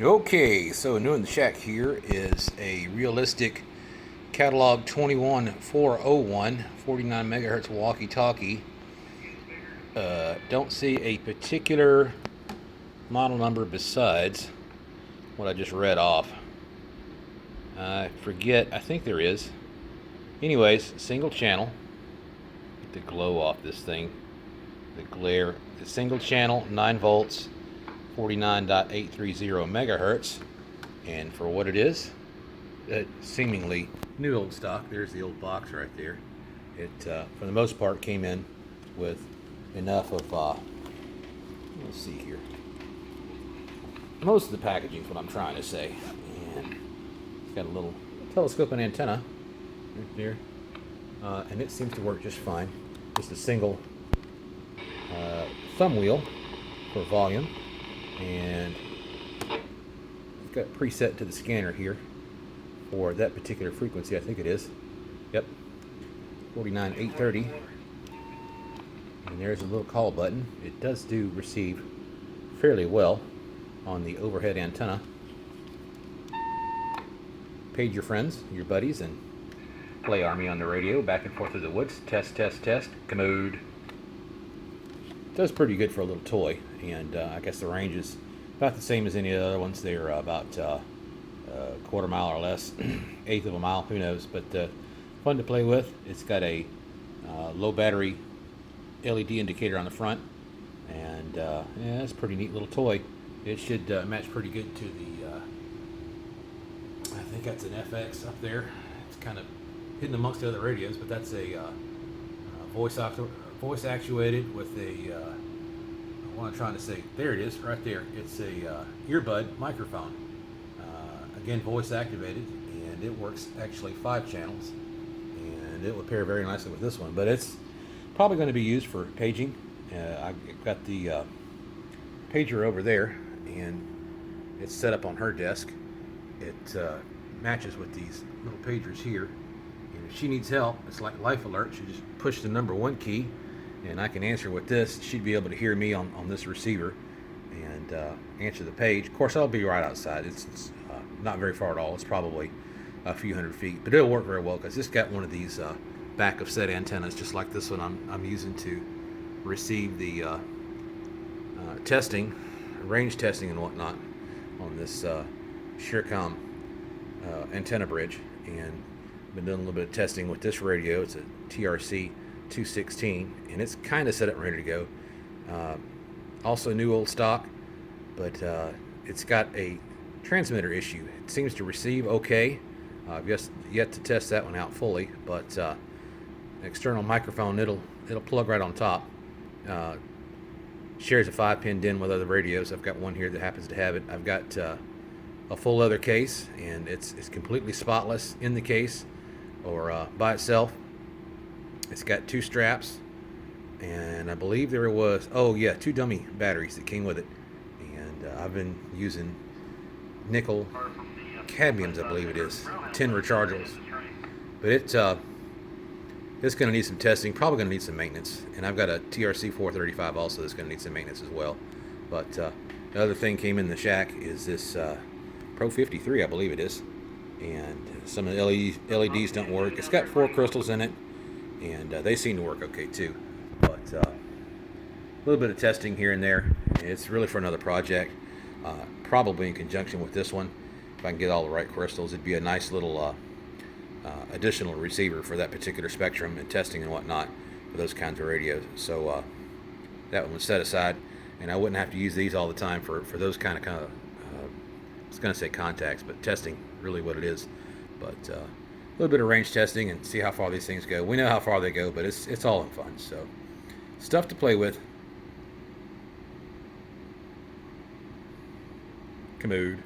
Okay, so new in the shack here is a realistic catalog 21401 49 megahertz walkie-talkie. Don't see a particular model number besides what I just read off. I forget, I think there is. Anyways, single channel. Get the glow off this thing. The glare. The single channel, 9 volts, 49.830 megahertz. And for what it is, seemingly new old stock. There's the old box right there. It, for the most part, came in with enough of, let's see here. Most of the packaging is what I'm trying to say. And it's got a little telescoping antenna right there. And it seems to work just fine. Just a single thumb wheel for volume. And it's got preset to the scanner here for that particular frequency. I think it is. Yep. 49830. And there's a little call button. It does do receive fairly well on the overhead antenna. Page your friends, your buddies, and play Army on the radio back and forth through the woods. Test, test, test. Commode. Does pretty good for a little toy, and I guess the range is about the same as any of the other ones. They're about a quarter mile or less, eighth of a mile, who knows, but fun to play with. It's got a low battery LED indicator on the front, and yeah, it's a pretty neat little toy. It should match pretty good to the, I think that's an FX up there. It's kind of hidden amongst the other radios, but that's a voice actuated with a, what I'm trying to say, there it is, right there. It's a earbud microphone. Again, voice activated, and it works actually 5 channels, and it will pair very nicely with this one. But it's probably going to be used for paging. I've got the pager over there, and it's set up on her desk. It matches with these little pagers here. And if she needs help, it's like Life Alert. She just push the number 1 key, and I can answer with this. She'd be able to hear me on this receiver and answer the page. Of course, I'll be right outside. It's not very far at all. It's probably a few hundred feet, but it'll work very well because it's got one of these back of set antennas, just like this one I'm using to receive the testing, range testing and whatnot on this Shearcom antenna bridge. And been doing a little bit of testing with this radio. It's a TRC 216, and it's kind of set up and ready to go. Also new old stock, but it's got a transmitter issue. It seems to receive okay. I've yet to test that one out fully, but external microphone, it'll plug right on top. Shares a 5-pin DIN with other radios. I've got one here that happens to have it. I've got a full leather case, and it's completely spotless in the case or by itself. It's got 2 straps, and I believe there was 2 dummy batteries that came with it. And I've been using nickel cadmiums, I believe it is, 10 rechargeables. But it's going to need some testing, probably going to need some maintenance. And I've got a TRC 435 also that's going to need some maintenance as well. But the other thing came in the shack is this Pro 53, I believe it is. And some of the LEDs don't work. It's got 4 crystals in it, and they seem to work okay too. But a little bit of testing here and there. It's really for another project, probably in conjunction with this one. If I can get all the right crystals, it'd be a nice little additional receiver for that particular spectrum and testing and whatnot for those kinds of radios. So that one was set aside, and I wouldn't have to use these all the time for those kind of I was going to say contacts, but testing really what it is. But a little bit of range testing and see how far these things go. We know how far they go, but it's all in fun. So stuff to play with. Commode.